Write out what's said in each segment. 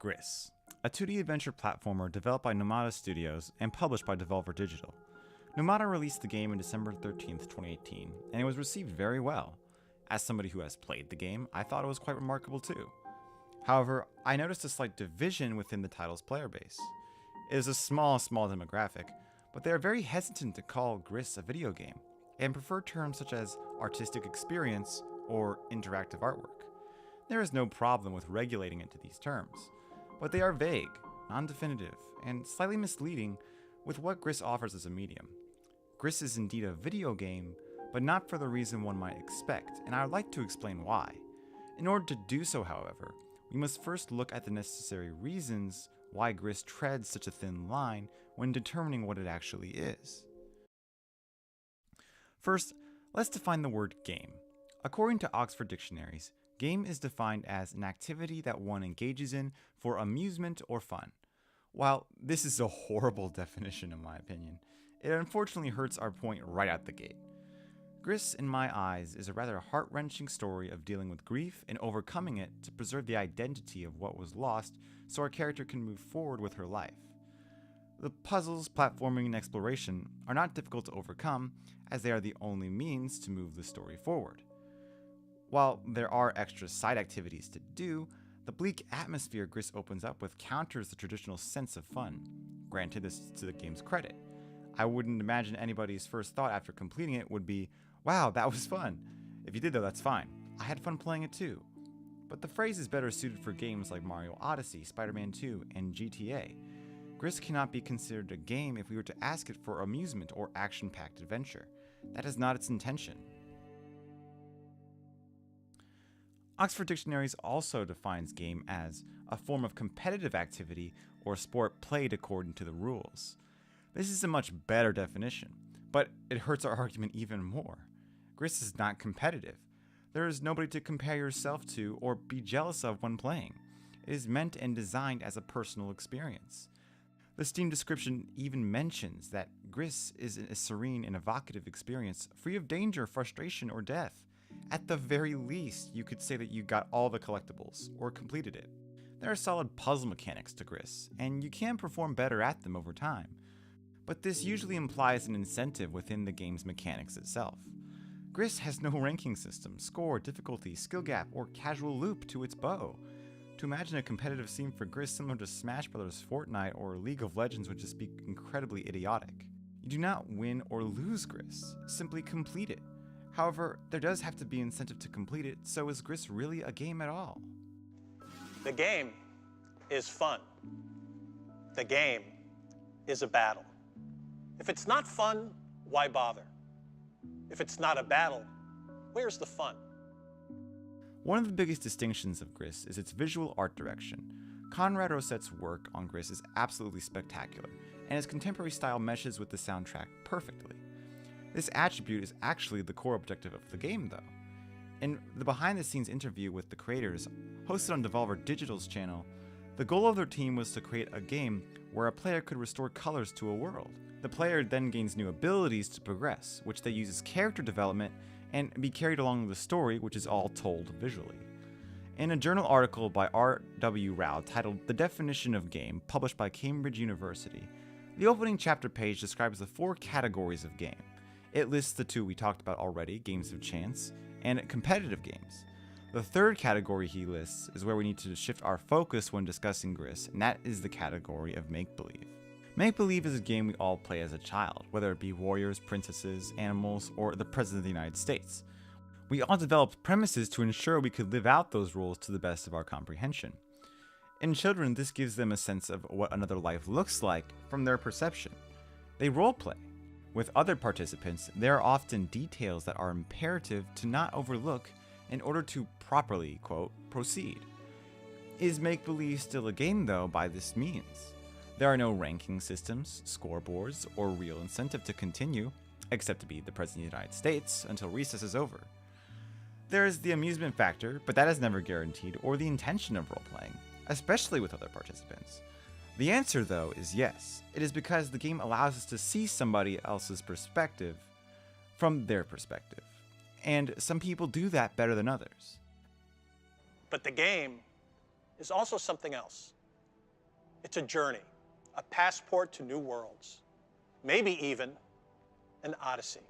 GRIS, a 2D adventure platformer developed by Nomada Studios and published by Devolver Digital. Nomada released the game on December 13th, 2018, and it was received very well. As somebody who has played the game, I thought it was quite remarkable too. However, I noticed a slight division within the title's player base. It is a small demographic, but they are very hesitant to call GRIS a video game, and prefer terms such as artistic experience or interactive artwork. There is no problem with regulating it to these terms, but they are vague, non-definitive, and slightly misleading with what GRIS offers as a medium. GRIS is indeed a video game, but not for the reason one might expect, and I would like to explain why. In order to do so, however, we must first look at the necessary reasons why GRIS treads such a thin line when determining what it actually is. First, let's define the word game. According to Oxford dictionaries, game is defined as an activity that one engages in for amusement or fun. While this is a horrible definition in my opinion, it unfortunately hurts our point right out the gate. GRIS, in my eyes, is a rather heart-wrenching story of dealing with grief and overcoming it to preserve the identity of what was lost so our character can move forward with her life. The puzzles, platforming, and exploration are not difficult to overcome, as they are the only means to move the story forward. While there are extra side activities to do, the bleak atmosphere GRIS opens up with counters the traditional sense of fun. Granted, this is to the game's credit. I wouldn't imagine anybody's first thought after completing it would be, "Wow, that was fun." If you did though, that's fine. I had fun playing it too. But the phrase is better suited for games like Mario Odyssey, Spider-Man 2, and GTA. GRIS cannot be considered a game if we were to ask it for amusement or action-packed adventure. That is not its intention. Oxford Dictionaries also defines game as a form of competitive activity or sport played according to the rules. This is a much better definition, but it hurts our argument even more. GRIS is not competitive. There is nobody to compare yourself to or be jealous of when playing. It is meant and designed as a personal experience. The Steam description even mentions that GRIS is a serene and evocative experience, free of danger, frustration, or death. At the very least, you could say that you got all the collectibles, or completed it. There are solid puzzle mechanics to GRIS, and you can perform better at them over time. But this usually implies an incentive within the game's mechanics itself. GRIS has no ranking system, score, difficulty, skill gap, or casual loop to its bow. To imagine a competitive scene for GRIS similar to Smash Bros, Fortnite, or League of Legends would just be incredibly idiotic. You do not win or lose GRIS, simply complete it. However, there does have to be incentive to complete it, so is GRIS really a game at all? The game is fun. The game is a battle. If it's not fun, why bother? If it's not a battle, where's the fun? One of the biggest distinctions of GRIS is its visual art direction. Conrad Rosette's work on GRIS is absolutely spectacular, and his contemporary style meshes with the soundtrack perfectly. This attribute is actually the core objective of the game, though. In the behind-the-scenes interview with the creators, hosted on Devolver Digital's channel, the goal of their team was to create a game where a player could restore colors to a world. The player then gains new abilities to progress, which they use as character development and be carried along the story, which is all told visually. In a journal article by R.W. Rao titled "The Definition of Game," published by Cambridge University, the opening chapter page describes the 4 categories of game. It lists the 2 we talked about already, games of chance, and competitive games. The 3rd category he lists is where we need to shift our focus when discussing GRIS, and that is the category of make-believe. Make-believe is a game we all play as a child, whether it be warriors, princesses, animals, or the President of the United States. We all developed premises to ensure we could live out those roles to the best of our comprehension. In children, this gives them a sense of what another life looks like from their perception. They role-play. With other participants, there are often details that are imperative to not overlook in order to properly, quote, proceed. Is make-believe still a game, though, by this means? There are no ranking systems, scoreboards, or real incentive to continue, except to be the President of the United States until recess is over. There is the amusement factor, but that is never guaranteed, or the intention of role-playing, especially with other participants. The answer, though, is yes. It is because the game allows us to see somebody else's perspective from their perspective. And some people do that better than others. But the game is also something else. It's a journey, a passport to new worlds, maybe even an odyssey.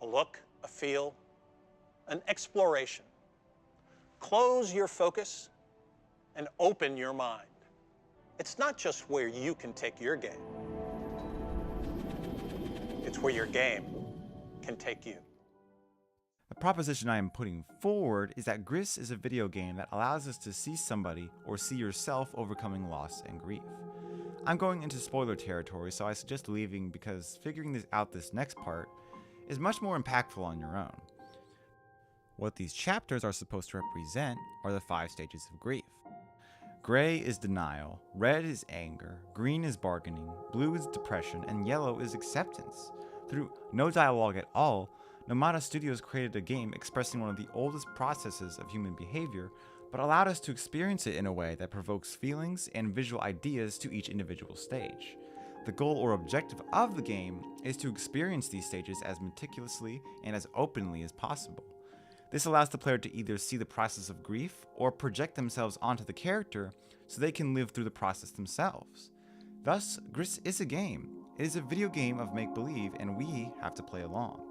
A look, a feel, an exploration. Close your focus and open your mind. It's not just where you can take your game. It's where your game can take you. The proposition I am putting forward is that GRIS is a video game that allows us to see somebody or see yourself overcoming loss and grief. I'm going into spoiler territory, so I suggest leaving because figuring this next part is much more impactful on your own. What these chapters are supposed to represent are the 5 stages of grief. Gray is denial, red is anger, green is bargaining, blue is depression, and yellow is acceptance. Through no dialogue at all, Nomada Studios created a game expressing one of the oldest processes of human behavior, but allowed us to experience it in a way that provokes feelings and visual ideas to each individual stage. The goal or objective of the game is to experience these stages as meticulously and as openly as possible. This allows the player to either see the process of grief or project themselves onto the character so they can live through the process themselves. Thus, GRIS is a game. It is a video game of make-believe, and we have to play along.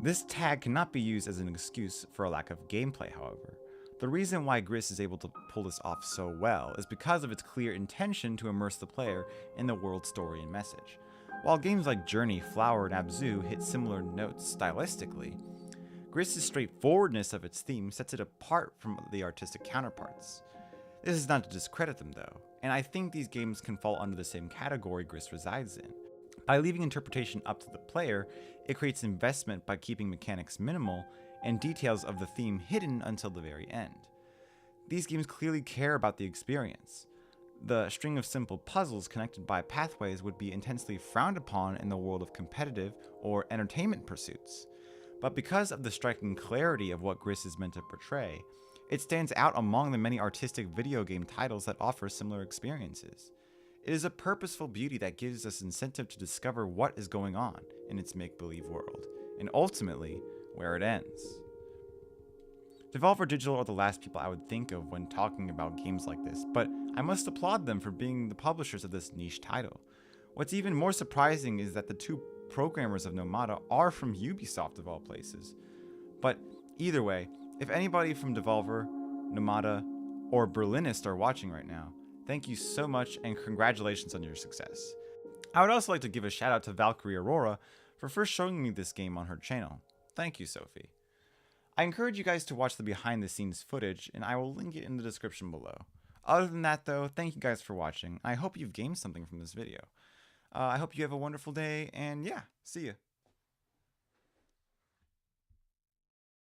This tag cannot be used as an excuse for a lack of gameplay, however. The reason why GRIS is able to pull this off so well is because of its clear intention to immerse the player in the world's story and message. While games like Journey, Flower, and Abzu hit similar notes stylistically, GRIS's straightforwardness of its theme sets it apart from the artistic counterparts. This is not to discredit them though, and I think these games can fall under the same category GRIS resides in. By leaving interpretation up to the player, it creates investment by keeping mechanics minimal and details of the theme hidden until the very end. These games clearly care about the experience. The string of simple puzzles connected by pathways would be intensely frowned upon in the world of competitive or entertainment pursuits. But because of the striking clarity of what GRIS is meant to portray, it stands out among the many artistic video game titles that offer similar experiences. It is a purposeful beauty that gives us incentive to discover what is going on in its make-believe world, and ultimately, where it ends. Devolver Digital are the last people I would think of when talking about games like this, but I must applaud them for being the publishers of this niche title. What's even more surprising is that the 2 programmers of Nomada are from Ubisoft of all places. But either way, if anybody from Devolver, Nomada, or Berlinist are watching right now, thank you so much and congratulations on your success. I would also like to give a shout out to Valkyrie Aurora for first showing me this game on her channel. Thank you, Sophie. I encourage you guys to watch the behind the scenes footage, and I will link it in the description below. Other than that though, thank you guys for watching. I hope you've gained something from this video. I hope you have a wonderful day, and yeah, see ya.